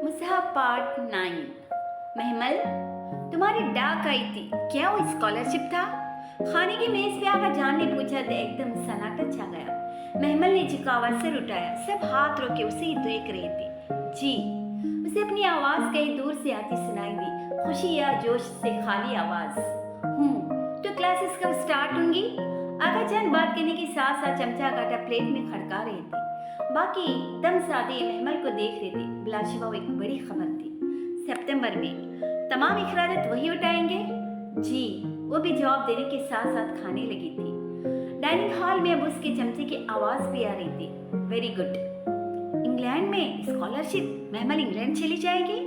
मुजहब part 9। महमल, तुम्हारी डाक आई थी, क्या वो स्कॉलरशिप था? खाने की मेज पे आकर जान ने पूछा तो एकदम सन्नाटा छा गया। महमल ने झुकावा सर उठाया। सब हाथ रोके उसे ही देख रहे थे। जी। उसे अपनी आवाज कहीं दूर से आती सुनाई दी, खुशी या जोश से खाली आवाज। तो क्लासेस कब स्टार्ट होंगी? आगा जान बात करने के साथ साथ चमचा काटा प्लेट में खड़का रहे थे। बाकी दम सादे महमल को देख रहे थे। बिलाशुबा वो एक बड़ी खबर थी। सितंबर में तमाम इखराजात वही उठाएंगे? जी। वो भी जवाब देने के साथ साथ खाने लगी थी। डाइनिंग हॉल में अब उसके चमचे की आवाज भी आ रही थी। Very good. इंग्लैंड में स्कॉलरशिप? महमल इंग्लैंड चली जाएगी?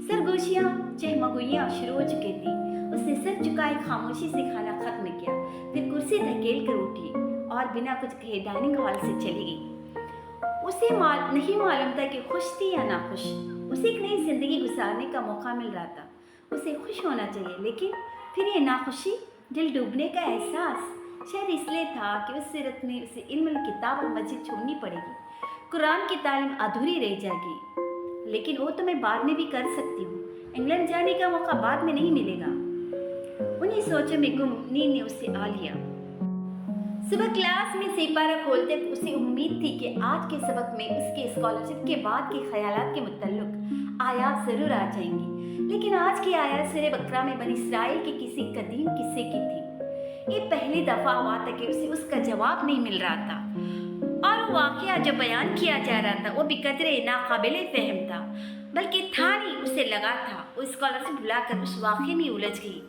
सरगोशियां चहमगुइयां शुरू हो चुकी थी। उसने सर झुकाए खामोशी से खाना खत्म किया, फिर कुर्सी धकेल कर उठी और बिना कुछ कहे डाइनिंग हॉल से चली गई। उसे नहीं मालूम था कि खुश थी या नाखुश। उसे एक नई जिंदगी गुजारने का मौका मिल रहा था। उसे खुश होना चाहिए, लेकिन फिर ये नाखुशी, दिल डूबने का एहसास शायद इसलिए था कि उस सीरत में उसे इल्म किताब और मस्जिद छोड़नी पड़ेगी। कुरान की तालीम अधूरी रह जाएगी। लेकिन वो तो मैं बाद में भी कर सकती हूँ। इंग्लैंड जाने का मौका बाद में नहीं मिलेगा। उन्हीं सोचों में गुम नींद ने उसे आ लिया। सुबह क्लास में सिपारा खोलते उसे उम्मीद थी कि आज के सबक में उसके स्कॉलरशिप के बाद के ख्यालात के मुतल्लिक आयात जरूर आ जाएंगी। लेकिन आज की आयत सूरह बकरा में बनी इसराइल के किसी कदीम किस्से की थी। ये पहली दफा हुआ था कि उसे उसका जवाब नहीं मिल रहा था, और वो वाकया जो बयान किया जा रहा था वो भी कदरे नाकाबिले फहम था। बल्कि था नहीं, उसे लगा था वो स्कॉलरशिप बुलाकर उस वाकये में उलझ गई।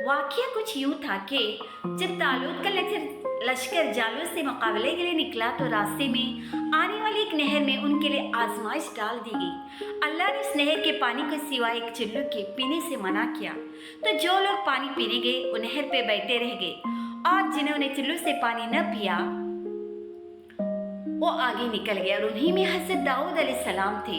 वाकया कुछ यूं था कि जब तालूत का लश्कर जालूत से मुकाबले के लिए निकला तो रास्ते में आने वाली एक नहर में उनके लिए आजमाइश डाल दी गई। अल्लाह ने इस नहर के पानी को सिवाय एक चुल्लू के पीने से मना किया। तो जो लोग पानी पीने गए वो नहर पे बैठे रह गए, और जिन्होंने चुल्लू से पानी न पिया वो आगे निकल गया। और उन्हीं में हज़रत दाऊद अलैहिस्सलाम थे,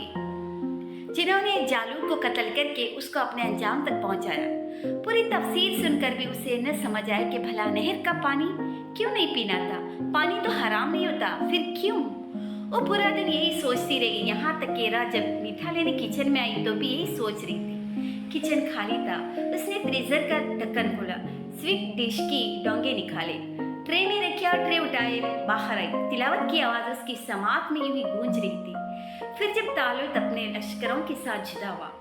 जिन्होंने जालूत को कत्ल करके उसको अपने अंजाम तक पहुंचाया। पूरी तफसीर सुनकर भी उसे न समझ आया कि भला नहर का पानी क्यों नहीं पीना था। पानी तो हराम नहीं होता, फिर क्यों? वो पूरा दिन यही सोचती रही। यहाँ तक कि रात जब मीठा लेने किचन में आई तो भी यही सोच रही थी। किचन खाली था। उसने फ्रीजर का ढक्कन खोला, स्वीट डिश की डोंगे निकाले, ट्रे में रखा और ट्रे उठाए बाहर आई। तिलावत की आवाज़ उसकी समात में यूं ही गूंज रही थी। फिर जब तालुत अपने लश्करों के साथ जुदा हुआ,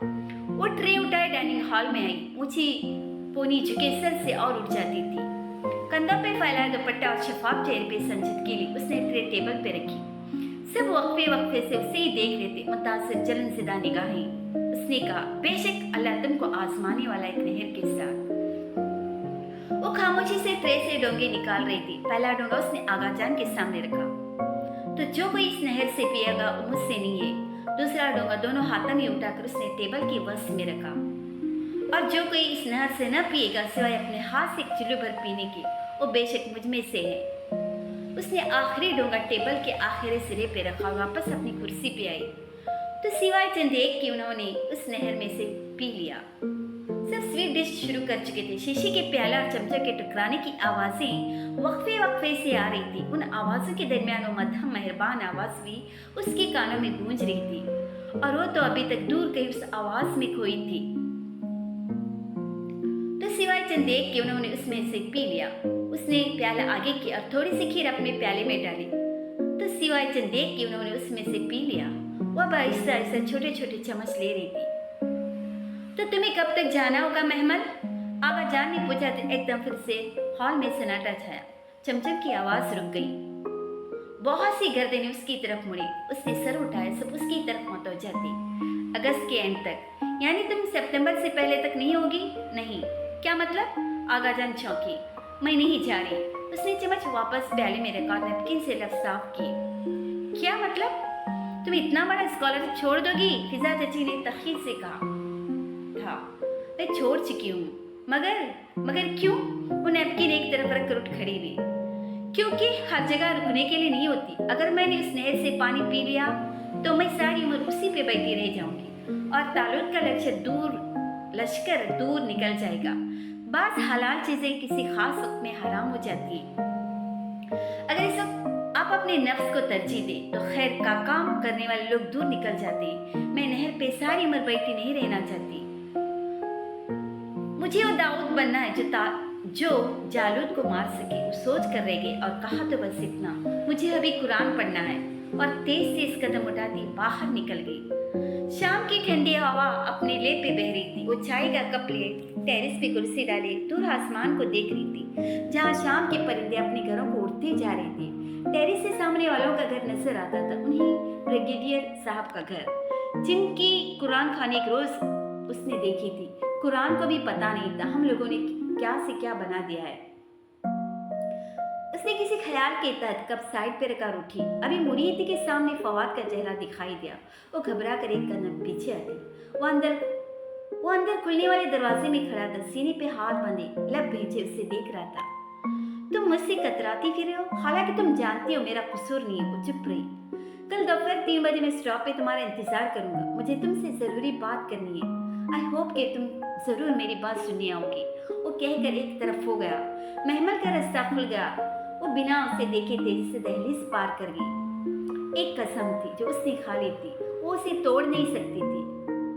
वो ट्रे उठाए डाइनिंग हॉल में आई। ऊंची पोनी झुके सर से और उठ जाती थी। कंधा पे फैलाया दुपट्टा और शफाफ चेहरे पे संजीदगी ली। उसने ट्रे टेबल पे रखी। सब वक्फे वक्फे से उसे ही देख रहे थे, मुतासिर जलन ज़दा निगाहें। उसने कहा, बेशक अल्लाह तुमको आजमाने वाला एक नहर के साथ। वो खामोशी से ट्रे से डोंगे निकाल रही थी। पहला डोंगा उसने आगा जान के सामने रखा। तो जो कोई इस नहर से पिएगा वो मुझसे नहीं है। दूसरा डोंगा दोनों हाथों में उठाकर उसने टेबल की वस्त में रखा। और जो कोई इस नहर से न पिएगा सिवाय अपने हाथ से एक चुल्लू भर पीने के, वो बेशक मुझ में से है। उसने आखिरी डोंगा टेबल के आखिरी सिरे पे रखा और वापस अपनी कुर्सी पे आई। तो सिवाय चंद एक कि उन्होंने उस नहर में से पी लिया। सब स्वीट डिश शुरू कर चुके थे। शीशे के प्याला और चमचे के टकराने की आवाज़ें वक्फे वक्फे से आ रही थी। उन आवाज़ों के दरमियान वो मध्यम मेहरबान आवाज़ भी उसके कानों में गूंज रही थी, और वो तो अभी तक दूर कहीं उस आवाज़ में खोई थी। तो सिवाय चंद एक कि उन्होंने उसमें से पी लिया। उसने प्याला आगे किया और थोड़ी सी खीर अपने प्याले में डाली। तो सिवाय चंद एक कि उन्होंने उसमें से पी लिया। वह आहिस्ता आहिस्ता छोटे छोटे चम्मच ले रही थी। तो तुम्हें कब तक जाना होगा महमल? आगा जान ने पूछा तो एकदम फिर से हॉल में सन्नाटा छाया। चमचम की आवाज रुक गई। बहुत सी गर्दनें उसकी तरफ मुड़ी। उसने सर उठाया, सब उसकी तरफ मतवज्जा थी। अगस्त के एंड तक, यानी तुम सितंबर से पहले तक नहीं होगी? नहीं। क्या मतलब? आगा जान चौंकी। मैं नहीं जा रही। उसने चम्मच वापस प्याले में रखा और नैपकिन से लफ्ज़ साफ किए। क्या मतलब? तुम इतना बड़ा स्कॉलरशिप छोड़ दोगी? फिजा चाची ने तखीर से कहा। मैं छोड़ चुकी हूँ, मगर क्यों? वो नैपकिन एक तरफ रखकर उठ खड़ी हुई। क्योंकि हर जगह रुकने के लिए नहीं होती। अगर मैंने उस नहर से पानी पी लिया तो मैं सारी उम्र उसी पे बैठी रह जाऊंगी, और तालुत का लश्कर दूर निकल जाएगा। बाज़ हलाल चीजें किसी खास वक्त में हराम हो जाती हैं। अगर इस वक्त आप अपने नफ्स को तरजीह दें तो खैर का काम करने वाले लोग दूर निकल जाते हैं। मैं नहर पे सारी उम्र बैठी नहीं रहना चाहती। मुझे वो दाऊद बनना है जो जालूद को मार सके। वो सोच कर रह गई और कहा तो बस इतना, मुझे अभी कुरान पढ़ना है। और तेज से इस कदम उठाती बाहर निकल गई। शाम की ठंडी हवा अपने लेप पे बह रही थी। वो चाय का कप लिए टेरेस पे कुर्सी डाले दूर आसमान को देख रही थी, जहाँ शाम के परिंदे अपने घरों को उड़ते जा रहे थे। टेरेस से सामने वालों का घर नजर आता था, उन्हीं ब्रिगेडियर साहब का घर, जिनकी कुरान खाने एक रोज उसने देखी थी। कुरान को भी पता नहीं था हम लोगों ने क्या से क्या बना दिया है। उसने किसी ख्याल के तहत कप साइड पे रखकर उठी। अभी मुरीद के सामने फवाद का चेहरा दिखाई दिया। वो घबरा कर एक कदम पीछे हटी। वो अंदर खुलने वाले दरवाजे में खड़ा था, सीने पे हाथ बांधे लब भेजे उसे देख रहा था। तुम मुझसे कतराती फिर रहे हो, हालांकि तुम जानती हो मेरा कसूर नहीं है। वो चुप रही। कल दोपहर 3 बजे मैं स्टॉप पे तुम्हारा इंतजार करूंगा, मुझे तुमसे जरूरी बात करनी है। आई होप कि तुम जरूर मेरी बात सुनने आओगी। वो कहकर एक तरफ हो गया। महमल का रास्ता खुल गया। वो बिना उसे देखे तेजी से दहलीज पार कर गई। एक कसम थी जो उसने खा ली थी, वो उसे तोड़ नहीं सकती थी।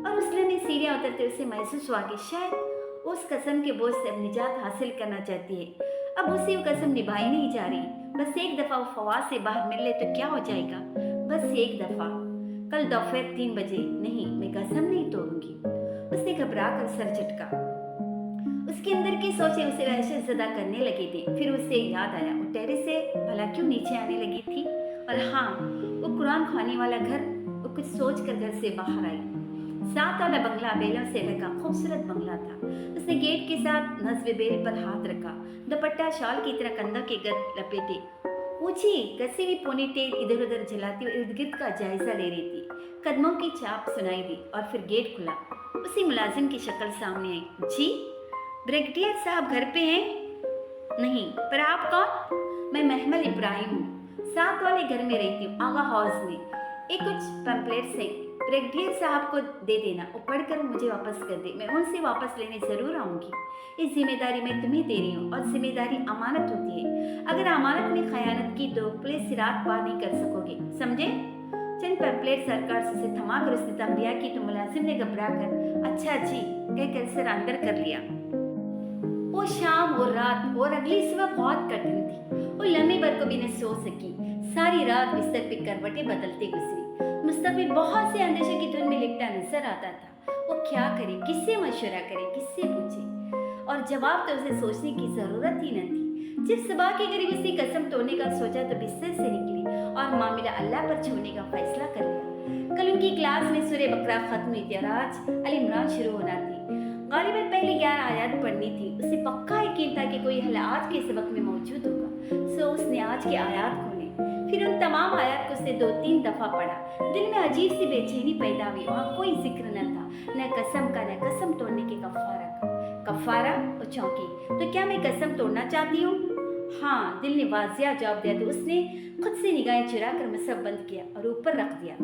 और उसने में सीढ़ियां उतरते उसे महसूस हुआ कि शायद वो उस कसम के बोझ से अब निजात हासिल करना चाहती है। अब उसे वो कसम निभाई नहीं जा रही। बस एक दफा वो फवाद से बाहर मिल ले तो क्या हो जाएगा, बस एक दफा। कल दोपहर 3 बजे नहीं, मैं कसम नहीं तोड़ूंगी। उसने घबरा कर सर झटका। उसके अंदर की सोचें उसे वहशत ज़दा करने लगी थी। फिर उसे याद आया वो टेरेस से भला क्यों नीचे आने लगी थी। और हाँ, वो कुरान खाने वाला घर। वो कुछ सोच कर घर से बाहर आई। 7 वाला बंगला बेलों से लगा खूबसूरत बंगला था। उसने गेट के साथ नस्ब बेल पर हाथ रखा, दुपट्टा शाल की तरह कंधों के गर्द लपेटे, ऊंची कसी हुई पोनी टेल इधर उधर जलाती हुई इर्द गिर्द का जायजा ले रही थी। कदमों की छाप सुनाई दी और फिर गेट खुला। उसी मुलाजिम की शक्ल सामने आई। जी, ब्रिगेडियर साहब घर पे हैं? नहीं, पर आप कौन? मैं महमल इब्राहिम हूँ, 7 वाले घर में रहती हूँ, आगा हाउस में। एक कुछ पैम्पलेट्स हैं, ब्रिगेडियर साहब को दे देना, वो पढ़कर मुझे वापस कर दे। मैं उनसे वापस लेने ज़रूर आऊँगी। इस जिम्मेदारी मैं तुम्हें दे रही हूँ और जिम्मेदारी अमानत होती है। अगर अमानत में खयानत की तो पुलिस सिरात पार नहीं कर सकोगे, समझे? चंद पैम्पलेट सरकार से थमा कर उसने तंबिया की तो मुलाजिम ने घबरा कर अच्छा जी कहकर सर अंदर कर लिया। वो शाम और रात और अगली सुबह बहुत कठिन थी। वो लम्हे भर को भी न सो सकी। सारी रात बिस्तर पे करवटें बदलते गुजरी। मुस्तकबिल बहुत से अंदेशे की धुन में लिपटा नजर आता था। वो क्या करे, किससे मशवरा करे, किससे पूछे, और जवाब तो उसे सोचने की जरूरत ही न थी। जब सुबह के करीब उसने कसम तोड़ने का सोचा तो बिस्तर से निकली और मामला अल्लाह पर छोड़ने का फैसला कर लिया। कल उनकी क्लास में सूरह बकरा खत्म हुई थी और आज अल इमरान शुरू होना थी। गालिबन पहले 11 आयत पढ़नी थी। उसे पक्का यकीन था कि कोई हल आज के सबक में मौजूद होगा। सो उसने आज की आयत खोली। फिर उन तमाम आयत को उसने 2-3 दफा पढ़ा। दिल में अजीब सी बेचैनी पैदा हुई। वहाँ कोई जिक्र न था, न कसम का, न कसम तोड़ने के कफारा का। कफारा? वो चौंकी। तो क्या मैं कसम तोड़ना चाहती हूँ? हाँ, दिल ने वाजिया जवाब दिया। तो उसने खुद से निगाहें चुरा कर मसहफ बंद किया और ऊपर रख दिया।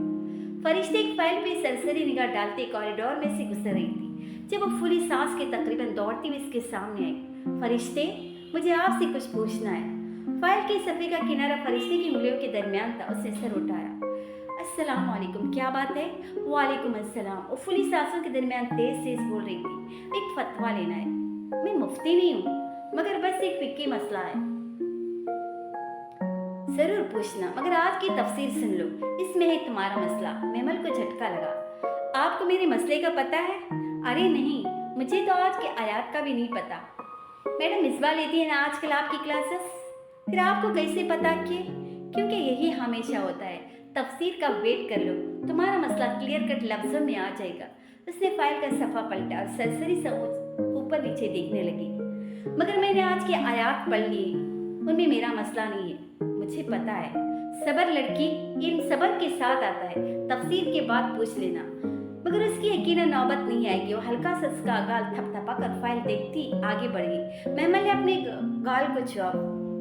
फरिश्ते एक फाइल पे सरसरी निगाह डालते कॉरिडोर में से गुजर रही थी। जब वो फुली सांस के तकरीबन दौड़ती हुई इसके सामने आई। फरिश्ते, मुझे आपसे कुछ पूछना है। फाइल के सफ़े का किनारा फरिश्ते की उंगलियों के दरमियान था। उसने सर उठाया। अस्सलाम वालेकुम, क्या बात है? वालेकुम अस्सलाम। वो फुली सांसों के दरमियान तेज तेज बोल रही थी। एक फतवा लेना है। मैं मुफ्ती नहीं हूँ, मगर बस एक फिक्की मसला है। जरूर पूछना, मगर आज की तफसीर सुन लो, इसमें है तुम्हारा मसला। महमल को झटका लगा। आपको मेरे मसले का पता है? अरे नहीं, मुझे तो आज के आयात का भी नहीं पता। मैडम मिसबा लेती है ना आजकल आपकी क्लासेस। फिर आपको कैसे पता कि? क्योंकि यही हमेशा होता है। तफसीर का वेट कर लो, तुम्हारा मसला क्लियर कट लफ्जों में आ जाएगा। उसने फाइल का सफ़ा पलटा और सरसरी से ऊपर नीचे देखने लगी। मगर मैंने आज की आयात पढ़ ली, उनमें मेरा मसला नहीं है। मुझे पता है, सबर लड़की इन सबर के साथ आता है। तफसीर के बाद पूछ लेना। मगर उसकी यकीनन नौबत नहीं आएगी। वो हल्का सा उसका गाल थपथपा कर फाइल देखती आगे बढ़ गई। महमल ने अपने गाल को छुआ,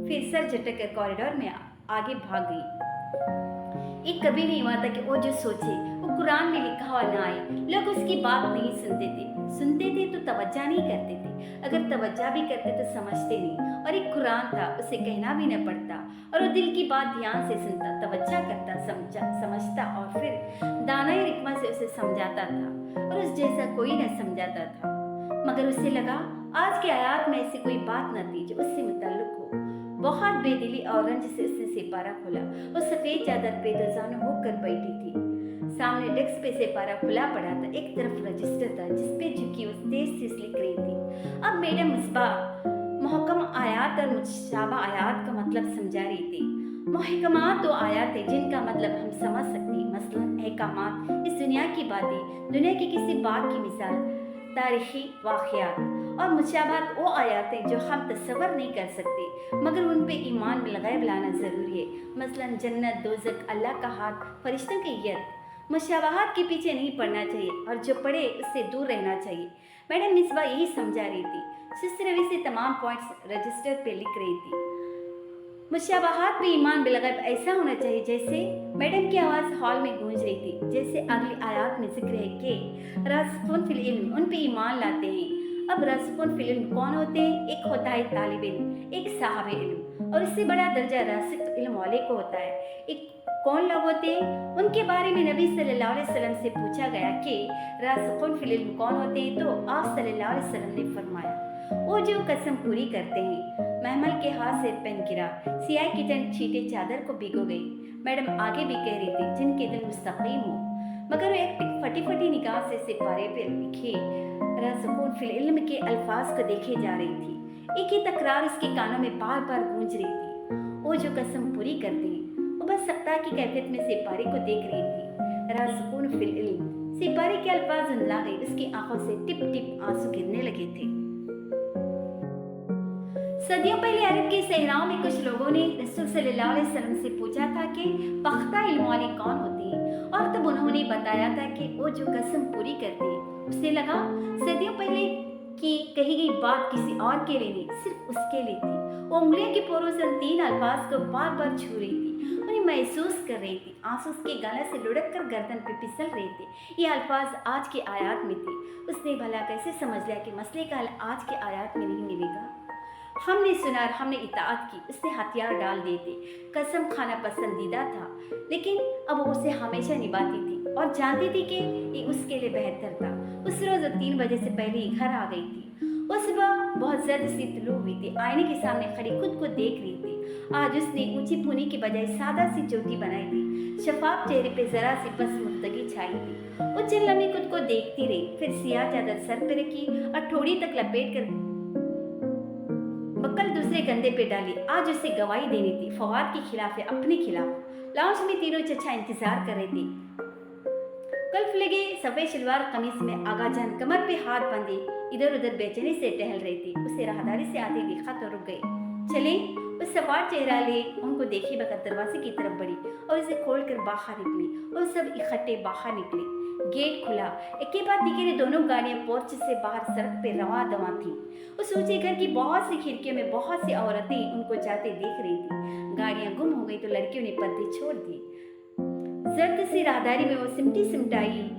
फिर सर झटक कर कॉरिडोर में आगे भाग गई। एक कभी नहीं हुआ था कि वो जो सोचे वो कुरान में लिखा हुआ ना आए। लोग उसकी बात नहीं सुनते थे तो तवज्जो नहीं करते थे, अगर तवज्जो भी करते तो समझते नहीं। और एक कुरान था, उसे कहना भी न पड़ता और वो दिल की बात ध्यान से सुनता, तवज्जो करता, समझता और फिर दाना हिकमत से उसे समझाता था और उस जैसा कोई न समझाता था। मगर उसे लगा आज के आयात में ऐसी कोई बात न थी जो उससे मुताल्लुक हो। बहुत बेदिली और रंज से उसने सिपारा खोला। वो सफेद चादर पे दोजानो होकर बैठी थी। सामने डेस्क पे सिपारा खुला पड़ा था। एक तरफ रजिस्टर था जिसपे झुकी वो तेज से लिख रही थी। अब मैडम मुस्बाह मुहक्कम आयात और मुतशाबा आयात का मतलब समझा रही थी। मुहक्कमात वो आयात है जिनका मतलब हम समझ सकते हैं, मसलन अहकामात, इस दुनिया की बातें, दुनिया की किसी बात की मिसाल, तारीखी वाक़यात। और मुतशाबात वो आयात हैं जो हम तसव्वुर नहीं कर सकते मगर उन पे ईमान बिलग़ैब लाना ज़रूरी है, मसलन जन्नत, दोज़ख, अल्लाह का हाथ, फरिश्तों की यद। मुशाबहात के पीछे नहीं पड़ना चाहिए और जो पढ़े उससे दूर रहना चाहिए। मैडम मिसबा यही समझा रही थी। सुस्त रवि से तमाम पॉइंट्स रजिस्टर पे लिख रही थी। मुशाबहात पे ईमान बिलग़ैब ऐसा होना चाहिए जैसे मैडम की आवाज़ हॉल में गूंज रही थी, जैसे अगली आयात में जिक्र है कि रासिखून फिल इल्म, उन पे ईमान लाते हैं। अब रासिखून फिल इल्म कौन होते हैं? एक होता है तालिब इल्म, एक साहिब इल्म, और इससे बड़ा दर्जा रासिख इल्म वाले को होता है। एक कौन लोग होते हैं? उनके बारे में नबी सल्लल्लाहु अलैहि वसल्लम से पूछा गया कि रासिखून फिल इल्म कौन होते हैं, तो आप सल्लल्लाहु अलैहि वसल्लम ने फरमाया वो जो कसम पूरी करते हैं। महमल के हाथ से पेन गिरा, सियाह की चंद छींटे चादर को भिगो गई। मैडम आगे भी कह रही थी जिनके दिल मुस्तकीम हो, मगर वो एक फटी निगाह से सिपारे पे लिखे रासिखून फिल इल्म के अल्फाज को देखे जा रही थी। एक ही तकरार उसके कानों में बार बार गूंज रही थी। वो जो कसम पूरी करते हैं। वो बस सख्ता की कैफियत में सिपारे को देख रही थी। रासिखून फिल इल्म, सिपारे के अल्फाज धुंधला गए। उसकी आंखों से टिप टिप आंसू गिरने लगे थे। सदियों पहले अरब के सहराओं में कुछ लोगों ने रसूल सल्लल्लाहु अलैहि वसल्लम से पूछा था कि पख्ता इल्म वाले कौन होते हैं, और तब उन्होंने बताया था कि वो जो कसम पूरी करते हैं। उसे लगा सदियों पहले की कही गई बात किसी और के लिए नहीं, सिर्फ उसके लिए थी। वो उंगलियों के पोरों से उन तीन अल्फाज को बार बार छू रही थी, उन्हें महसूस कर रही थी। आंसू उसके गले से लुढ़क कर गर्दन पे फिसल रहे थे। ये अल्फाज आज के आयात में थे। उसने भला कैसे समझ लिया कि मसले का हल आज के आयात में नहीं मिलेगा। हमने सुना और हमने इताअत की। उसने हथियार डाल दिए थे। कसम खाना पसंदीदा था, लेकिन अब वो उसे हमेशा निभाती थी और जानती थी कि ये उसके लिए बेहतर था। उस रोज 3 बजे से पहले ही घर आ गई थी। उस सुबह बहुत जल्द सी तुलू हुई थी। आईने के सामने खड़ी खुद को देख रही थी। आज उसने ऊंची पूनी की बजाय सादा सी चोटी बनाई थी। शफाफ चेहरे पे जरा सी बस मुस्तगी छाई थी। वो चंद लम्हे खुद को देखती रही, फिर सियाह चादर सर पे रखी और ठोड़ी तक लपेट कर बक्कल दूसरे कंधे पे डाली। आज उसे गवाही देनी थी, फवाद के खिलाफ या अपने खिलाफ। लाउंज में तीनों चचा इंतजार कर रहे थे। कल्फ लगे सफेद शलवार कमीज में आगा जान कमर पे हाथ बांधे इधर उधर बेचैनी से टहल रही थी। उसे राहदारी से आते देखा तो रुक गई। चले, उस सफार चेहरा ले उनको देखी बगैर दरवाजे की तरफ बढ़ी और उसे खोलकर बाहर निकली और सब इकट्ठे बाहर निकले। गेट खुला। एक के बाद दिखे दोनों गाड़ियां पोर्च से बाहर सड़क पे रवा दवा थी। उस ऊंचे घर की बहुत सी खिड़कियों में बहुत सी औरतें उनको जाते देख रही थी। गाड़ियां गुम हो गई तो लड़कियों ने पर्दे छोड़ दिए। जर्द सी राहदारी में वो सिमटी सिमटाई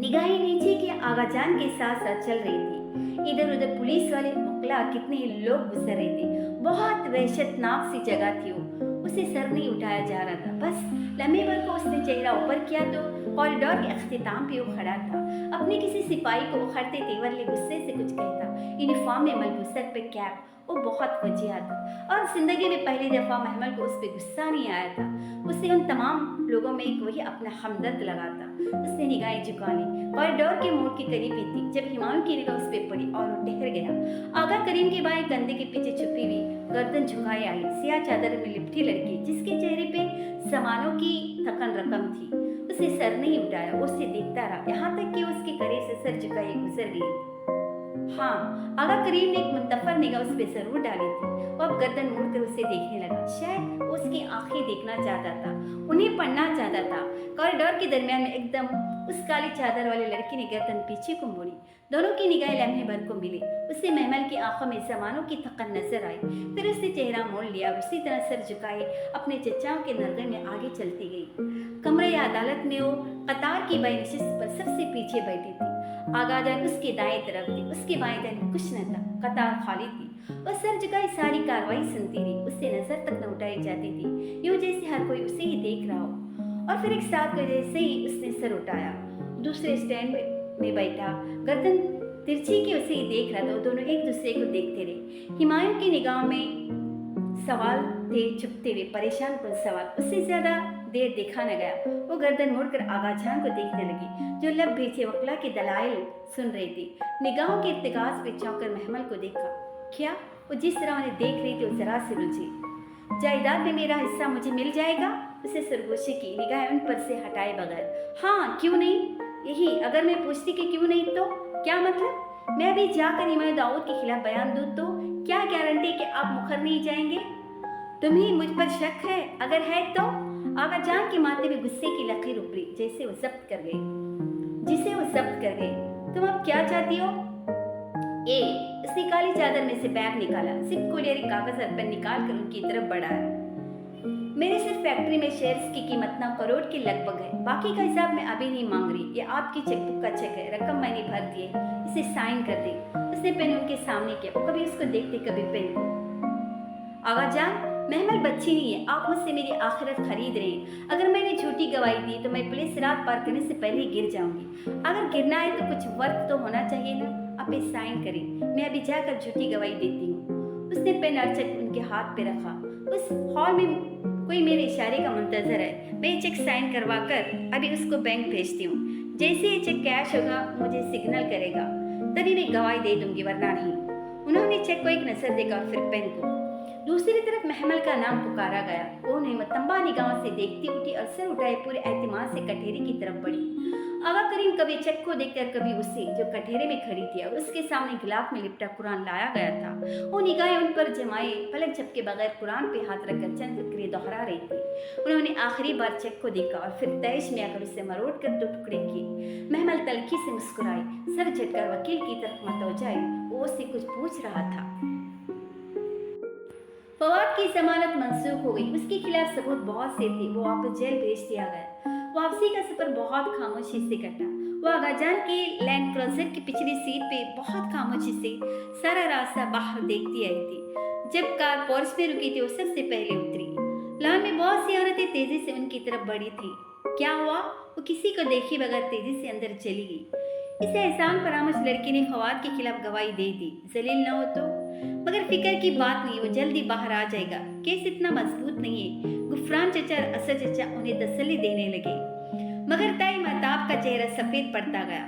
निगाहें नीचे के आगाजान के साथ साथ चल रही थी। इधर उधर पुलिस वाले मुकला कितने लोग गुजर रहे थे। बहुत वहशतनाक सी जगह थी वो। उसे सर नहीं उठाया जा रहा था। बस लम्हे भर को उसने चेहरा ऊपर किया तो कॉरिडोर के अख्तिताम पे वो खड़ा था। अपने किसी सिपाही को उखड़ते तेवर ले गुस्से से कुछ कहता। यूनिफॉर्म में मलबूस सर पे कैप, वो बहुत वजिया था और जिंदगी में पहली दफा महमल को उस पर गुस्सा नहीं आया था। उसे उन तमाम लोगों में एक वही अपना हमदर्द लगा था। उसने निगाहें झुका ली। कॉरिडोर के मोड़ के करीब ही थी जब हिमायू की निगाह उस पर पड़ी और वो ठहर गया। आगा करीम के बाएं कंधे के पीछे छुपी हुई गर्दन झुकाए आई सियाह चादर में लिपटी लड़की, जिसके चेहरे पे सामानों की थकन रकम थी। उसे सर नहीं उठाया, उसे देखता रहा यहाँ तक कि उसके करीब से सर झुकाए गुजर गई। हाँ, आगा करीम ने एक मुंतफर निगाह उस पे जरूर डाली थी। वो अब गर्दन मुड़कर उसे देखने लगा। शायद उसकी आंखें देखना चाहता था, उन्हें पढ़ना चाहता था। कॉरिडोर के दरमियान में एकदम उस काली चादर वाले लड़की ने गर्दन पीछे को मोड़ी। दोनों की निगाहें लम्हे भर को मिली। उसे महमल की आंखों में सामानों की थकन नजर आई। फिर उसने चेहरा मोड़ लिया और उसी तरह सर झुकाए अपने चचाओं के नरगन में आगे चलती गई। कमरे अदालत में वो कतार की बाई नशिस्त पर सबसे पीछे बैठी थी। आगा जान उसके दाएं तरफ थी, उसके बाएं तरफ कुछ न था, कतार खाली थी। वह सर झुकाए सारी कार्रवाई सुनती रही, उससे नजर तक न उठाई जाती थी, यूं जैसे हर कोई उसे ही देख रहा हो। और फिर एक साथ को जैसे ही उसने सर उठाया, दूसरे स्टैंड में बैठा गर्दन तिरछी के उसे ही देख रहा था। वो दोनों एक दूसरे को देखते रहे। हुमायूं की निगाह में सवाल थे, चुपते हुए परेशान कुल सवाल। उससे ज्यादा देर देखा न गया। वो गर्दन मोड़कर आगा जान को देखने लगी, जो लब भीचे वकला के दलाइल सुन रही थी। निगाहों के इर्तिकाज पे चौंकर महमल को देखा। क्या वो जिस तरह उन्हें देख रही थी वो जरा से रुझी। जायदाद में मेरा हिस्सा मुझे मिल जाएगा? उसे सरगोशी की, निगाहें उन पर से हटाए बगैर। हाँ, क्यों नहीं? यही अगर मैं पूछती कि क्यों नहीं तो क्या मतलब? मैं अभी जाकर इमाम दाऊद के खिलाफ बयान दूं तो क्या गारंटी कि आप मुखर नहीं जाएंगे? तुम्हें मुझ पर शक है? अगर है तो? आगा जान के माथे में गुस्से की लकीर उभरी, जिसे वो जब्त कर गए। तुम अब क्या चाहती हो? उसने काली चादर में से बैग निकाला, सिर्फ कोई कागज पर निकाल कर उनकी तरफ बढ़ाया। मेरे सिर्फ फैक्ट्री में शेयर्स की कीमत 9 करोड़ के लगभग है। बाकी का हिसाब मैं अभी नहीं मांग रही। ये आपकी चेकबुक का चेक है, रकम मैंने भर दी है, इसे साइन कर दे। उसने पेन उनके सामने किया। वो कभी उसको देखते, कभी पेन को। आगा जान, महमल बच्ची नहीं है, आप मुझसे मेरी आखिरत खरीद रहे हैं। अगर मैंने झूठी गवाही दी तो मैं पुलिस रात पार करने से पहले ही गिर जाऊंगी। अगर गिरना है तो कुछ वर्क तो होना चाहिए ना। आप इस साइन करें, मैं अभी जाकर झूठी गवाही देती हूँ। उसने पेन अरचक उनके हाथ पे रखा। उस हॉल में कोई मेरे इशारे का मुंतजर है। मैं चेक साइन करवा कर अभी उसको बैंक भेजती हूँ। जैसे ये चेक कैश होगा मुझे सिग्नल करेगा, तभी मैं गवाही दे दूंगी, वरना नहीं। उन्होंने चेक को एक नजर देखा और फिर पेन को। दूसरी तरफ महमल का नाम पुकारा गया। वो मतंबा निगाहों से देखती उठी और सर उठाए पूरे एहतिमाम से कटहरे की तरफ बढ़ी। आगा करीम कभी चेक को देखकर कभी उसे, जो कटहरे में खड़ी थी और उसके सामने गिलाफ में लिपटा कुरान लाया गया था। वो निगाहें उन पर जमाए पलक झपके बगैर कुरान पे हाथ रखकर चंद फिक्रें दोहरा रही थी। उन्होंने आखिरी बार चेक को देखा और फिर तैश में आकर उसे मरोड़ कर 2 टुकड़े किए। महमल तलखी से मुस्कुराई, सर झटकर वकील की तरफ मतवजा। वो उससे कुछ पूछ रहा था। फवाद की जमानत मंसूख हो गई। उसके खिलाफ सबूत बहुत से थे। वो वापस जेल भेज दिया गया। वापसी का सफर बहुत खामोशी से कटा। वो आगाजान के लैंड क्रूजर की पिछली सीट पे बहुत खामोशी से सारा रास्ता बाहर देखती आई थी। जब कार पोर्च पे रुकी थी वो सबसे पहले उतरी। लॉन में बहुत सी औरतें तेजी से उनकी तरफ बढ़ी थी। क्या हुआ? वो किसी को देखे बगैर तेजी से अंदर चली गई। इस एहसान फरामोश लड़की ने फवाद के खिलाफ गवाही दे दी। जलील न हो तो, मगर फिक्र की बात नहीं, वो जल्दी बाहर आ जाएगा। केस इतना मजबूत नहीं है। गुफरान चचा और असद चचा उन्हें तसल्ली देने लगे, मगर ताई महताब का चेहरा सफेद पड़ता गया।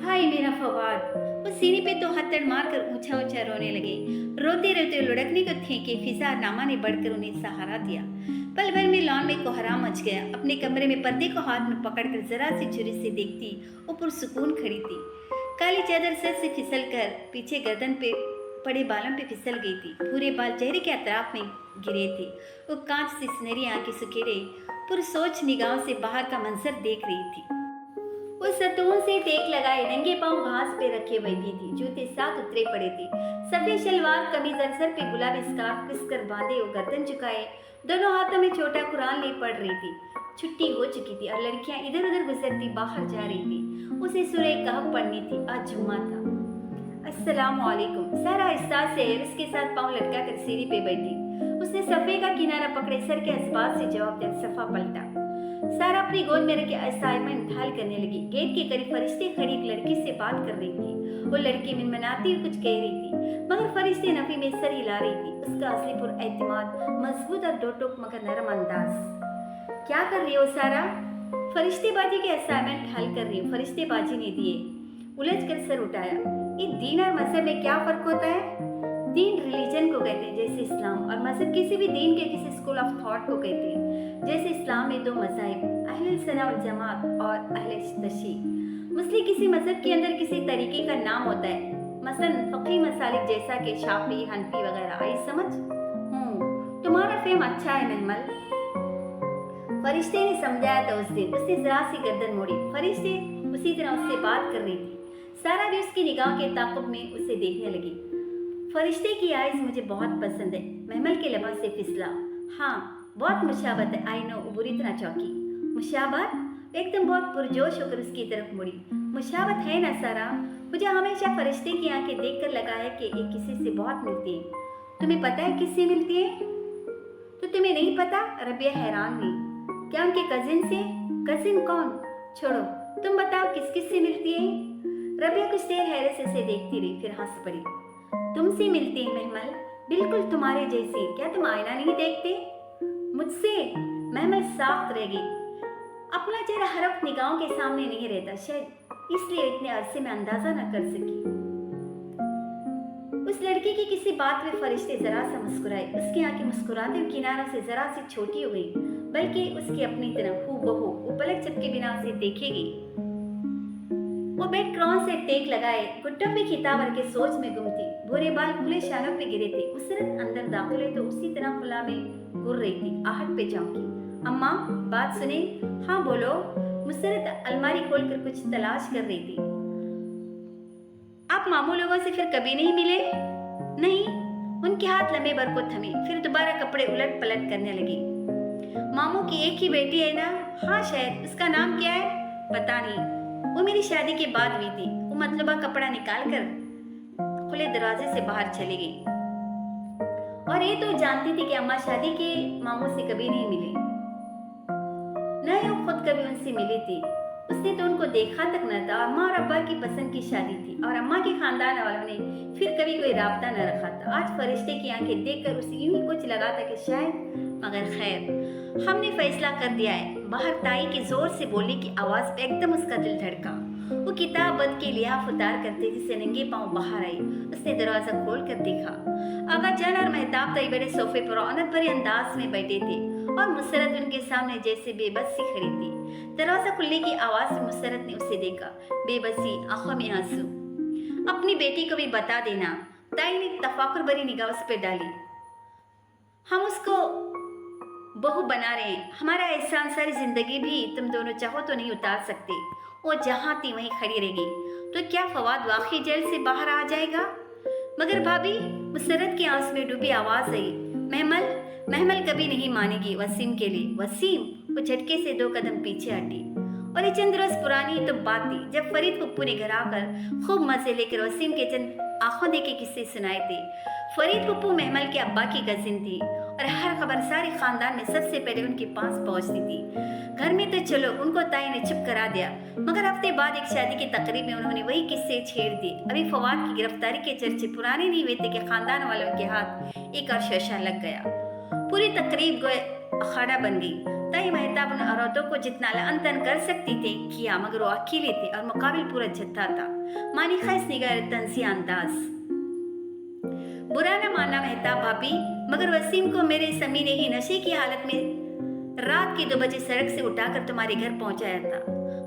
हाय मेरा फवाद! वो सीने पे तो हथड़ मारकर ऊंचा ऊंचा रोने लगे। रोते रोते लुढ़कने को थे कि फिजा नामा ने बढ़कर उन्हें सहारा दिया। पल भर में लॉन में कोहराम मच गया। अपने कमरे में पर्दे को हाथ में पकड़कर जरा सी छुरी से देखती वो पुरसुकून खड़ी थी। काली चादर सर से फिसल कर पीछे गर्दन पे पड़े बालों पे फिसल गई थी। पूरे बाल चेहरे के अतराफ में गिरे थे। वो कांच से सुनहरी आंखें सुखेरे पुरसोच निगाहों से बाहर का मंजर देख रही थी। वो सतुओं से टेक लगाए नंगे पांव घास पे रखे बैठी थी। जूते साथ उतरे पड़े थे। सफेद शलवार कमीज और सर पे गुलाबी स्कार्फ कसकर बांधे वो गर्दन झुकाए दोनों हाथों में छोटा कुरान ले पढ़ रही थी। छुट्टी हो चुकी थी और लड़कियां इधर उधर गुजरती बाहर जा रही थी। उसे सूरह कहफ पढ़नी थी। आज जुम्मा था। अस्सलामुअलैकुम। सारा एहसास से उसके साथ पांव लटका कर सीढ़ी पे बैठी। उसने सफ़े का किनारा पकड़े सर के असबाब से जवाब दिया। सफ़ा पलटा। सारा अपनी गोद में रखे असाइनमेंट हल करने लगी। गेट के करीब फरिश्ते खड़ी एक लड़की से बात कर रही थी। वो लड़की मिनमनाती हुई कुछ कह रही थी, मगर फरिश्ते नफी में सर हिला रही थी। उसका असली पुरएतमाद, मजबूत और डोटोक मगर नरम अंदाज। क्या कर रही हो सारा? फरिश्तेबाजी के असाइनमेंट हल कर रही हूँ। फरिश्तेबाजी ने दिए। उलझ कर सर उठाया। ये दीन और मजहब में क्या फर्क होता है? दीन रिलीजन को कहते हैं जैसे इस्लाम, और मजहब किसी भी दीन के किसी स्कूल ऑफ थॉट को कहते हैं। जैसे इस्लाम में 2 मज़ाहिब, अहले सन्ना वल जमात और अहले तशय्युई। मुस्लिम किसी मजहब के अंदर किसी तरीके का नाम होता है, मसलन फ़क़ी मसालिक जैसा कि शाफ़ी, हनफी वगैरह। आई समझ? तुम्हारा फेम अच्छा है महमल। फरिश्ते ने समझाया था उस दिन। उसने जरा सी गर्दन मोड़ी। फरिश्ते उसी तरह उससे बात कर रही थी। सारा भी उसकी निगाह के ताक़ुब में उसे देखने लगी। फरिश्ते की आइज़ मुझे बहुत पसंद है। महमल के लबों से फिसला। हाँ, बहुत मुशाबत है। I know. वो बुरी तरह चौंकी। मुशाबत एकदम बहुत पुरजोश होकर उसकी तरफ मुड़ी। मुशाबत है ना सारा, मुझे हमेशा फरिश्ते की आंखें देखकर लगा है कि ये किसी से बहुत मिलती है। तुम्हें पता है किससे मिलती है? तो तुम्हें नहीं पता? रबिया हैरान हुई। क्या उनके कजिन से? कजिन कौन? छोड़ो, तुम बताओ किस किस से मिलती है? रबिया कुछ देर हैरत से उसे देखती रही, फिर हंस पड़ी। तुमसे मिलती है महमल, बिल्कुल तुम्हारे जैसी। क्या तुम आईना नहीं देखते? मुझसे? महमल साख्त रह गई। अपना चेहरा हर वक्त निगाहों के सामने नहीं रहता, शायद इसलिए इतने अरसे में अंदाजा न कर सकी। उस लड़की की किसी बात में फरिश्ते जरा सा मुस्कुराए। उसकी आंखें मुस्कुराते हुए किनारों से जरा सी छोटी हो गई, बल्कि उसकी अपनी तरह हूबहू वो पलक झपके बिना उसे देखेगी। वो बेड क्रॉस से टेक लगाए घुटनों पे किताब रख के सोच में गुम थी। भूरे बाल खुले शानों पे गिरे थे। मुसरत अंदर दाखिल हुई तो उसी तरह खुला में घूर रही थी। आहट पे चौंकी। अम्मा, बात सुने? हाँ बोलो। मुसरत अलमारी खोलकर कुछ तलाश कर रही थी। आप मामू लोगों से फिर कभी नहीं मिले? नहीं। उनके हाथ लम्हे भर को थमे, फिर दोबारा कपड़े उलट पलट करने लगी। मामू की एक ही बेटी है ना? हाँ शायद। उसका नाम क्या है? पता नहीं, वो मेरी शादी के बाद हुई थी। वो मतलबा कपड़ा निकाल कर खुले दरवाजे से बाहर चली गई। और ये तो जानती थी कि अम्मा शादी के मामू से कभी नहीं मिली, न ही वो खुद कभी उनसे मिली थी। उसने तो उनको देखा तक न था। अम्मा और अब्बा की पसंद की शादी थी और अम्मा के खानदान वालों ने फिर कभी कोई राब्ता न रखा था। आज फरिश्ते की आंखें देखकर उसे यूं ही कुछ लगा था कि शायद, मगर खैर, हमने फैसला कर दिया है। बाहर ताई की जोर से बोलने की आवाज पे एकदम उसका दिल धड़का। वो किताब बंद के लिहाफ उतार करते जिसे नंगे पांव बाहर आई। उसने दरवाजा खोल कर देखा। आगा जान और मेहताब ताई बड़े सोफे पर रौनक भरे अंदाज में बैठे थे और मुसरत उनके सामने जैसे बेबस सी खड़ी थी। दरवाजा खुलने की आवाज में मुसरत ने उसे देखा। बेबसी, आंखों में आंसू। अपनी बेटी को भी बता देना। ताई ने तफाकुर भरी निगाह उस पर डाली। हम उसको बहू बना रहे हैं। हमारा एहसान सारी जिंदगी भी तुम दोनों चाहो तो नहीं उतार सकते। वो जहां थी वहीं खड़ी रहेगी। तो क्या फवाद वाकई जेल से बाहर आ जाएगा? मगर भाभी, मुसरत की आंसू में डूबी आवाज आई। महमल, महमल कभी नहीं मानेगी वसीम के लिए। वसीम? वो झटके से 2 कदम पीछे हटी। और ये चंद रोज पुरानी ही तो बात थी जब फरीद पप्पू ने घर आकर खूब मजे लेकर वसीम के चंद आंखों देखे किस्से सुनाए थे। फरीद पप्पू महमल के अब्बा की कजिन थी और हर खबर सारे खानदान में सबसे पहले उनके पास पहुंचती थी। घर में तो चलो उनको ताई ने चुप करा दिया, मगर हफ्ते बाद एक शादी की तकरीब में उन्होंने वही किस्से छेड़ दिए। अभी फवाद की गिरफ्तारी के चर्चे पुराने नहीं हुए थे कि खानदान वालों के हाथ एक और शोशा लग गया। पूरी तकरीब गोए अखाड़ा बन गई। ताई मेहताब उन औरतों को जितना लांतन कर सकती थे किया, मगर वो अकेले थे और मुकाबिल पूरा जत्था था। मानी खैस निगाह तंजी अंदाज। बुरा न मानना मेहताब भाभी, मगर वसीम को मेरे समी ने ही नशे की हालत में रात के 2 बजे सड़क से उठाकर तुम्हारे घर पहुंचाया था।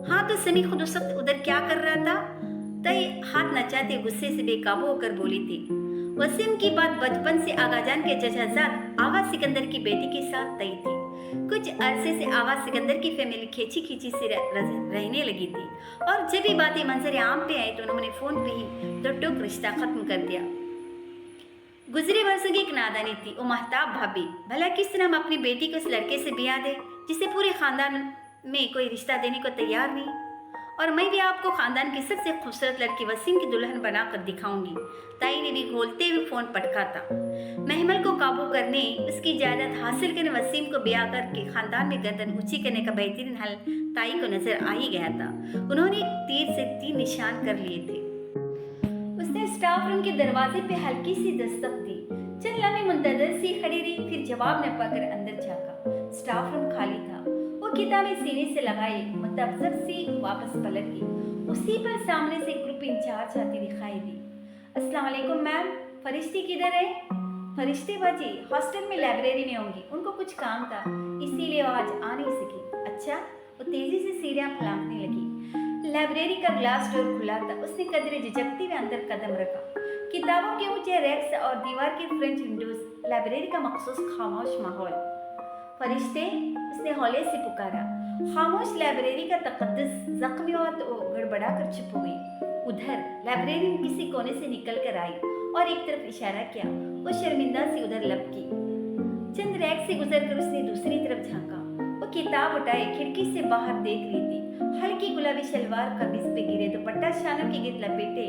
हाँ, तो समी खुद उस वक्त उधर क्या कर रहा था? ताई हाथ नचाते गुस्से से बेकाबू होकर बोली थी। वसीम की बात बचपन से आगाजान के चचाजाद आगा सिकंदर की बेटी के साथ तय थी। कुछ अरसे से आगा सिकंदर की फैमिली खींची खींची से रहने लगी थी और जब भी बातें मंजर आम पे आई तो उन्होंने फोन पे ही दो टूक रिश्ता खत्म कर दिया। गुजरे वर्षों की एक नादानी थी वो महताब भाभी। भला किस तरह हम अपनी बेटी को उस लड़के से ब्याह दे जिसे पूरे खानदान में कोई रिश्ता देने को तैयार नहीं। और मैं भी आपको खानदान की सबसे खूबसूरत लड़की वसीम की दुल्हन बनाकर दिखाऊंगी। ताई ने भी घोलते हुए फोन पटका था। महमल को काबू करने, उसकी जायदाद हासिल करने, वसीम को ब्याह करके खानदान में गर्दन ऊंची करने का बेहतरीन हल ताई को नजर आ ही गया था। उन्होंने तीर से 3 निशान कर लिए थे। उसने स्टाफ रूम के दरवाजे पे हल्की सी दस्तक दी। चंद लम्हे मुंतजर सी खड़ी रही, फिर जवाब न पाकर अंदर झांका। स्टाफ रूम खाली था। वो किताबें सीने से लगाई, मुतअज्जब सी वापस पलट गई। उसी पर सामने से ग्रुप इंचार्ज आती दिखाई दी। अस्सलाम वालेकुम मैम, फरिश्ते किधर है? फरिश्ते बाजी हॉस्टल में लाइब्रेरी में होंगी, उनको कुछ काम था इसीलिए वो आज आ नहीं सकी। अच्छा? वो तेजी से सीढ़ियां फलांगने लगी। लाइब्रेरी का ग्लास डोर खुला था। उसने कदरे झिझकते हुए अंदर कदम रखा। किताबों के ऊंचे रैक्स और दीवार के फ्रेंच विंडोज, लाइब्रेरी का मखसूस खामोश माहौल। फरिश्ते? उसने हौले से पुकारा। खामोश लाइब्रेरी का तकद्दुस जख्मी और गड़बड़ा कर चुप हो गई। उधर लाइब्रेरी में किसी कोने से निकल कर आई और एक तरफ इशारा किया। वो शर्मिंदा सी उधर लपकी। चंद रैक से गुजरकर उसने दूसरी तरफ झांका। वो किताब उठाए खिड़की से बाहर देख रही थी। हल्की गुलाबी शलवार कमीज पे गिरे दुपट्टा शालों के गिर लपेटे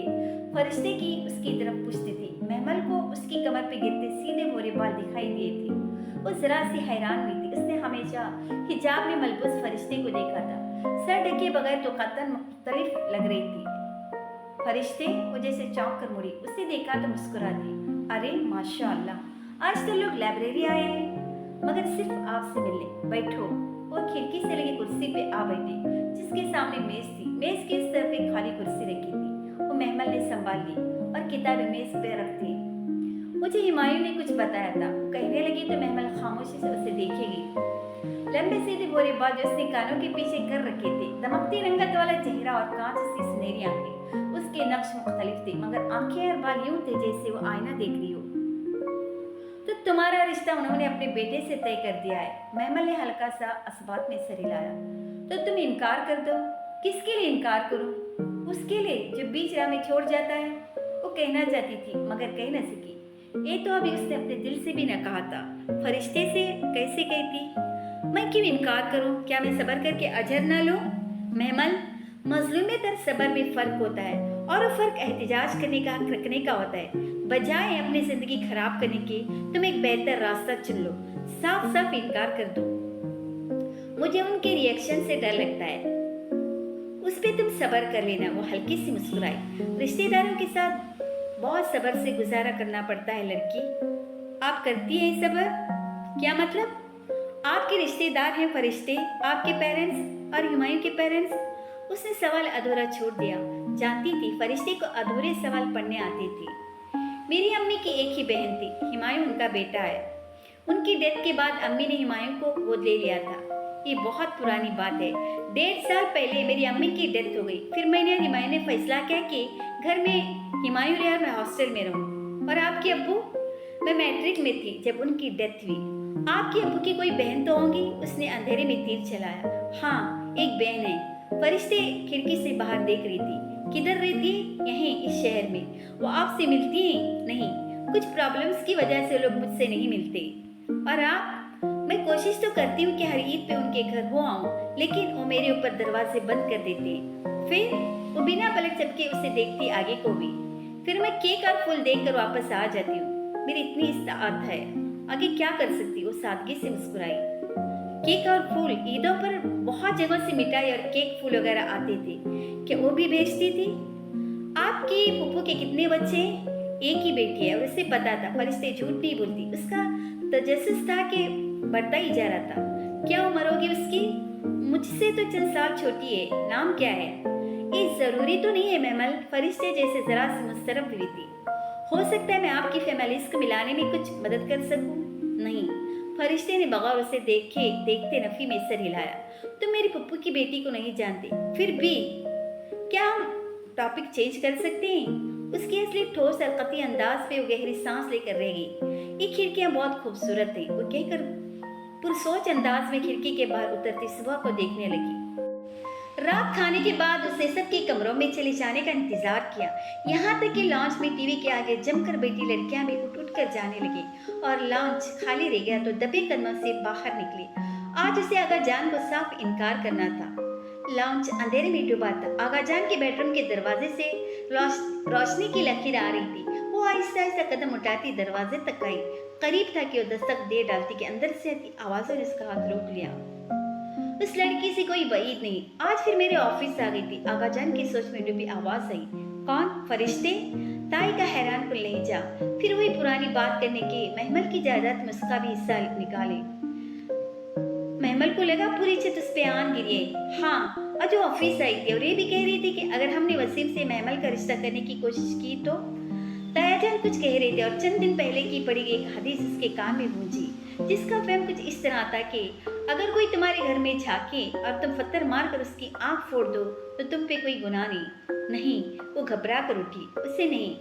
फरिश्ते की उसकी तरफ पूछती थी। महमल को उसकी कमर पे गिरते सीधे भूरे बाल दिखाई दिए थे। वो जरा सी हैरान हुई थी। उसने हमेशा हिजाब में मलबूस फरिश्ते को देखा था, सर ढके बगैर तो कतन मुख्तलिफ लग रही थी। फरिश्ते वो जैसे चौंक कर मुड़ी, उसने देखा तो मुस्कुरा दी। अरे माशाअल्लाह, आज तो लोग लाइब्रेरी आए हैं, मगर सिर्फ आपसे मिलने। बैठो। वो खिड़की से लगी कुर्सी पे आ बैठी, जिसके सामने मेज थी। मेज की इस तरफ एक खाली कुर्सी रखी थी, वो महमल ने संभाल ली और किताबें मेज पे रख दी। मुझे हुमायूं ने कुछ बताया था, वो कहने लगी तो महमल खामोशी से उसे देखेगी। लंबे सीधे भोरे बाल जो उसने कानों के पीछे कर रखे थे, दमकती रंगत वाला चेहरा और कांच सी सुनहरी आंखें, उसके नक्श मुख्तलिफ थे, मगर आंखें और बाल यूं थे जैसे वो आईना देख रही हो। तो तुम्हारा रिश्ता उन्होंने अपने बेटे से तय कर दिया है। महमल ने हल्का सा असबात में सर हिलाया। तो तुम इनकार कर दो। किसके लिए इनकार करूं? उसके लिए जो बीच राह में छोड़ जाता है। वो कहना चाहती थी मगर कह न सकी। ये तो अभी उसने अपने दिल से भी न कहा था, फरिश्ते से कैसे कहती? मैं क्यों इनकार करूं? क्या मैं सब्र करके अजर ना लूं? महमल, मजलूमियत और सब्र में फर्क होता है, और वो फर्क एहतिजाज करने का, हक रखने का होता है। बजाय अपनी जिंदगी खराब करने के तुम एक बेहतर रास्ता चुन लो। साफ साफ इनकार कर दो। मुझे उनके रिएक्शन से डर लगता है। उस पे तुम सब्र कर लेना। वो हल्की सी मुस्कुराई। रिश्तेदारों के साथ बहुत सब्र से गुजारा करना पड़ता है लड़की। आप करती हैं सब्र? क्या मतलब? आपके रिश्तेदार हैं फरिश्ते, आपके पेरेंट्स और हुमायूं के पेरेंट्स। उसने सवाल अधूरा छोड़ दिया। जानती थी फरिश्ते को अधूरे सवाल पढ़ने आते थे। मेरी अम्मी की एक ही बहन थी, हुमायूं उनका बेटा है। उनकी डेथ के बाद अम्मी ने हुमायूं को गोद ले लिया था। ये बहुत पुरानी बात है। 1.5 साल पहले मेरी अम्मी की डेथ हो गई। फिर मैंने हुमायूं ने फैसला किया कि घर में हुमायूं रहे और मैं हॉस्टल में रहूं। और आपके अब्बू? मैं मैट्रिक में थी जब उनकी डेथ हुई। आपके अब्बू की कोई बहन तो होंगी? उसने अंधेरे में तीर चलाया। हाँ, एक बहन है। फरिश्ते खिड़की से बाहर देख रही थी। किधर रहती है? यहीं, इस शहर में। वो आपसे मिलती है? नहीं, कुछ प्रॉब्लम्स की वजह से लोग मुझसे नहीं मिलते। और आप? मैं कोशिश तो करती हूँ कि हर ईद पे उनके घर हो आऊँ, लेकिन वो मेरे ऊपर दरवाजे बंद कर देते हैं। फिर वो बिना पलक झपके उसे देखती आगे को भी। फिर मैं केक और फूल देखकर वापस आ जाती हूँ। मेरी इतनी इस्ताअत है, आगे क्या कर सकती? वो सादगी से मुस्कुराई। केक और फूल? ईदों पर बहुत जगहों से मिठाई और केक फूल वगैरह आते थे, क्या वो भी भेजती थी? आपकी फूफू के कितने बच्चे हैं? एक ही बेटी है और उसे पता था फरिश्ते झूठ नहीं बोलती। उसका तजस्सुस था कि बढ़ता ही जा रहा था। क्या उम्र होगी उसकी? मुझसे तो चंद साल छोटी है। नाम क्या है? ये जरूरी तो नहीं है महमल। फरिश्ते जैसे जरा सी मुस्तरब हुई थी। हो सकता है मैं आपकी फैमिलीज को मिलाने में कुछ मदद कर सकूं। नहीं, फरिश्ते ने बगैर उसे देखते नफी में सर हिलाया। तुम मेरी पप्पू की बेटी को नहीं जानते। फिर भी क्या हम टॉपिक चेंज कर सकते हैं? उसके असली ठोस और कतई अंदाज पे वो गहरी सांस लेकर रह गई। ये खिड़कियां बहुत खूबसूरत हैं, वो कहकर पुरसोच अंदाज में खिड़की के बाहर उतरती सुबह को देखने लगी। रात खाने के बाद उसने सबके कमरों में चले जाने का इंतजार किया। यहाँ तक कि लॉन्च में टीवी के आगे जमकर बैठी लड़कियां भी उठ कर जाने लगी और लॉन्च खाली रह गया तो दबे कदमों से बाहर निकली। आज उसे आगाजान को साफ इनकार करना था। लॉन्च अंधेरे में डूबा था। आगाजान के बेडरूम के दरवाजे से रोशनी की लकीर आ रही थी। वो आहिस्ता आहिस्ता कदम उठाती दरवाजे तक आई। करीब था कि वो दस्तक दे डालती कि अंदर से आती आवाजों ने उसका हाथ रोक लिया। उस लड़की से कोई वईद नहीं। आज फिर मेरे ऑफिस आ गई थी। आगाजान की सोच में डूबी आवाज आई। कौन? फरिश्ते? ताई का हैरान कुल लहजा। फिर वही पुरानी बात करने के महमल की जायदाद में उसका भी हिस्सा निकाले। महमल को लगा पूरी इज्जत उस पे आन गिरी है। हाँ, आज वो ऑफिस आई थी और ये भी कह रही थी कि अगर हमने वसीम से महमल का रिश्ता करने की कोशिश की तो। तायाजान कुछ कह रहे थे और चंद दिन पहले की पड़ी एक हदीस उसके कान में गूंजी, जिसका फहम कुछ इस तरह था कि अगर कोई तुम्हारे घर में झांके और तुम पत्थर मार कर उसकी आंख फोड़ दो तो तुम पे कोई गुनाह नहीं। वो घबरा कर उठी। उसे नहीं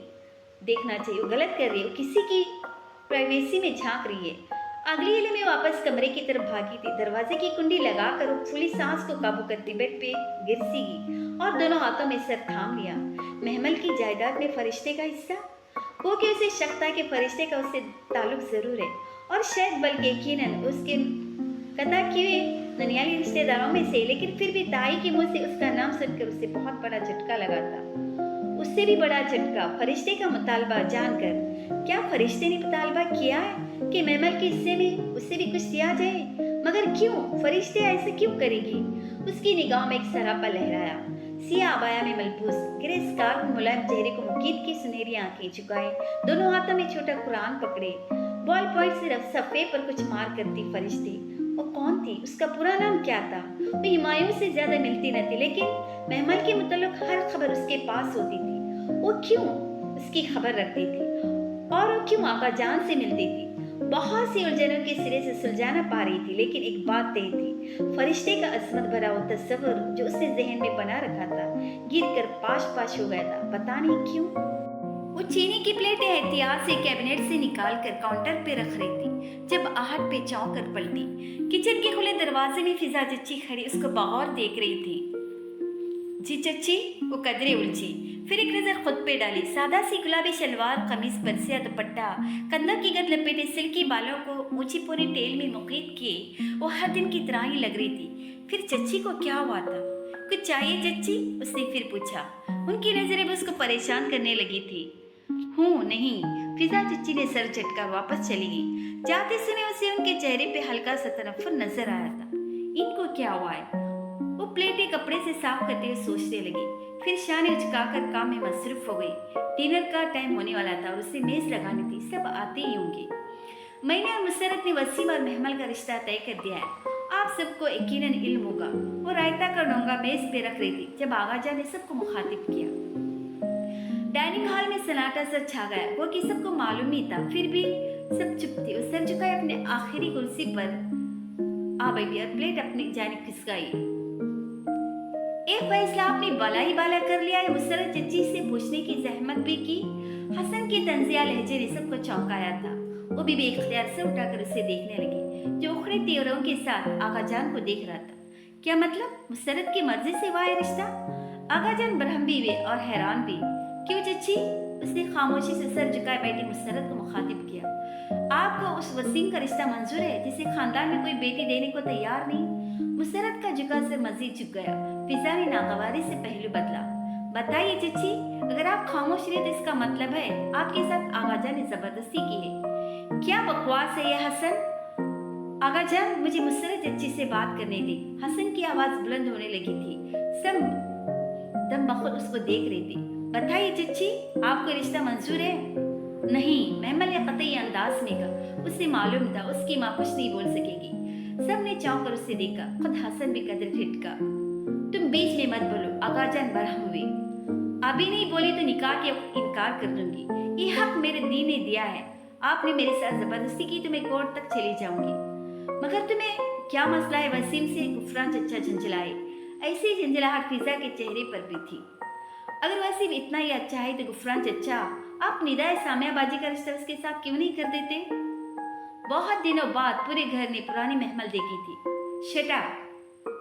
देखना चाहिए, वो गलत कर रही है, वो किसी की प्राइवेसी में झांक रही है। अगली हिल में वापस कमरे की तरफ भागी थी। दरवाजे की कुंडी लगाकर वो फूली सांस को काबू करती बेड पे गिर सी गई और दोनों हाथों में सर थाम लिया। महमल की जायदाद में फरिश्ते का हिस्सा? वो कि उसे शक था कि फरिश्ते का उससे ताल्लुक जरूर है और शायद बल्कि यकीनन उसके कदा किए ननियाली रिश्तेदारों में से, लेकिन फिर भी ताई के मुंह से उसका नाम सुनकर उसे बहुत बड़ा झटका लगा था। उससे भी बड़ा झटका फरिश्ते का मुतालबा जानकर। क्या फरिश्ते ने मुतालबा किया है कि महमल के हिस्से में उससे भी कुछ दिया जाए? मगर क्यों? फरिश्ते ऐसा क्यों करेगी? उसकी निगाह में एक सरापा लहराया। सिया अबाया में मलबूस ग्रे स्कार्फ में मुलायम चेहरे को मुकीद की सुनहरी आंखें झुकाए, दोनों हाथों में छोटा कुरान पकड़े, बॉल पॉइंट से सफ़े पर कुछ मार करती फरिश्ते। वो कौन थी? उसका पूरा नाम क्या था? वो हुमायूं से ज्यादा मिलती न थी, लेकिन महमल के मुतल्लिक हर खबर उसके पास होती थी। वो क्यों उसकी खबर रखती थी और वो क्यों आका जान से मिलती थी? बहुत सी उलझनों के सिरे से सुलझा न पा रही थी, लेकिन एक बात तय थी, फरिश्ते का अजमत भरा वो तस्वर जो उसने जहन में बना रखा था गिर कर पाश पाश हो गया था। पता नहीं क्यों। वो चीनी की प्लेटें एहतियात से कैबिनेट से निकाल कर काउंटर पे रख रही थी जब आहट पे चौंक कर पलटी। किचन के खुले दरवाजे में फिजा चच्ची खड़ी उसको बगौर देख रही थी। जी चच्ची, वो कदरे उलझी, फिर एक नजर खुद पे डाली। सादा सी गुलाबी शलवार कमीज पर से दुपट्टा कंधों की गद लपेटे सिल्की बालों को ऊंची पूरी टेल में मुकीद किए वो हर दिन की तरह ही लग रही थी। फिर चच्ची को क्या हुआ था? कुछ चाहिए चच्ची? उसने फिर पूछा। उनकी नजरें भी उसको परेशान करने लगी थी। नहीं, फिजा चच्ची ने सर झटका वापस चली गई। जाते समय उसे उनके चेहरे पे हल्का सा तनफ्फुर नजर आया था। इनको क्या हुआ है? वो प्लेटें कपड़े से साफ करते हुए सोचने लगी, फिर शान उचकाकर काम में मसरूफ हो गई। डिनर का टाइम होने वाला था और उसे मेज लगानी थी, सब आते ही होंगे। मैंने और मुसरत ने वसीम और महमल का रिश्ता तय कर दिया है। आप सबको यकीनन इल्म होगा। वो रायता का डोंगा मेज पे रख रही थी जब आगाजान ने सबको मुखातिब किया। डाइनिंग हॉल में सन्नाटा सा छा गया, वो कि सबको मालूम ही था, फिर भी सब चुप थे। वो सर झुकाए अपने आखिरी कुर्सी पर आ बैठी और प्लेट अपनी जानिब खिसकाई। एक फैसला आपने बाला ही बाला कर लिया है? मुसरत चच्ची से पूछने की जहमत भी की। हसन की तंजिया लहजे ने सबको चौंकाया था। वो भी बेख्तियार से उठाकर उसे देखने लगी जो उखड़े तेवरों के साथ आगाजान को देख रहा था। क्या मतलब? मुसरत की मर्जी से हुआ है रिश्ता? आगाजान बरहम भी हुए और हैरान भी। क्यों चच्ची? उसने खामोशी से सर झुकाए बैठी मुसरत को मुखातिब किया। आपको उस वसीम का रिश्ता मंजूर है जिसे खानदान में कोई बेटी देने को तैयार नहीं? मुसरत का झुका सर मजीद झुक गया। फिजा ने नागवारी से पहलू बदला। बताइए चच्ची, अगर आप खामोश रहे तो इसका मतलब है आपके साथ आगाजान ने जबरदस्ती की है। क्या बकवास है ये हसन? आगाजान, मुझे मुसरत चच्ची से बात करने दी। हसन की आवाज बुलंद होने लगी थी। सब दम बखुद उसको देख रही थी। बताइए चच्ची, आपको रिश्ता मंजूर है? नहीं, महमल ने कतई अंदाज में कहा। उसे मालूम था उसकी माँ कुछ नहीं बोल सकेगी। सब ने चौंक कर उससे देखा, खुद हसन भी कदर ठिठका। तुम बीच में मत बोलो, आगाजान बरहम हुए। अभी नहीं बोली तो निकाह के इनकार कर दूंगी। ये हक मेरे दीन ने दिया है। आपने मेरे साथ जबरदस्ती की तो मैं कोर्ट तक चली जाऊंगी। मगर तुम्हें क्या मसला है? वसीम से गुफरान चच्चा झंझलाए। ऐसी ही झंझलाहट फिजा के चेहरे पर भी थी। अगर वसीम इतना ही अच्छा है तो गुफरान चच्चा, आप निदाए सामियाबाजी का रिश्ता उसके साथ क्यों नहीं कर देते? बहुत दिनों बाद पूरे घर ने पुरानी महमल देखी थी। शट अप,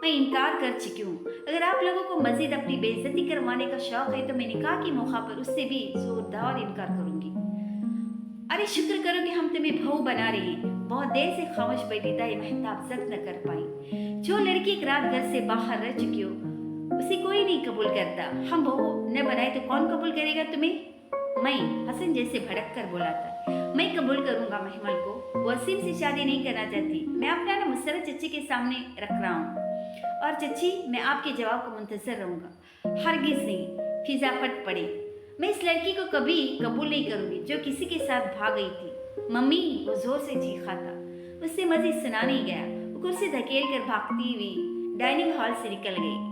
मैं इनकार कर चुकी हूँ। अगर आप लोगों को मजीद अपनी बेइज्जती करवाने का शौक है तो मैं निकाह की मौका पर उससे भी जोरदार इनकार करूंगी। अरे शुक्र करो कि हम तुम्हें बहू बना रही हैं। बहुत देर से खामोश बैठी था महताब जब्त न कर पाई। जो लड़की एक रात घर से बाहर रह चुकी हो उसे कोई नहीं कबूल करता। हम बहू न बनाए तो कौन कबूल करेगा तुम्हें? मैं, हसन जैसे भड़क कर बोला था। मैं कबूल करूंगा महमल को। वसीम से शादी नहीं करना चाहती। मैं अपना नाम मुसरत चच्ची के सामने रख रहा हूँ और चच्ची, मैं आपके जवाब को मुंतजर रहूंगा। हरगिज नहीं। फिजा फट पड़ी। मैं इस लड़की को कभी कबूल नहीं करूंगी जो किसी के साथ भाग गई थी। मम्मी, वो जोर से चीखा था। उससे मजीद सुना नहीं गया। वो कुर्सी धकेल कर भागती हुई डाइनिंग हॉल से निकल गई।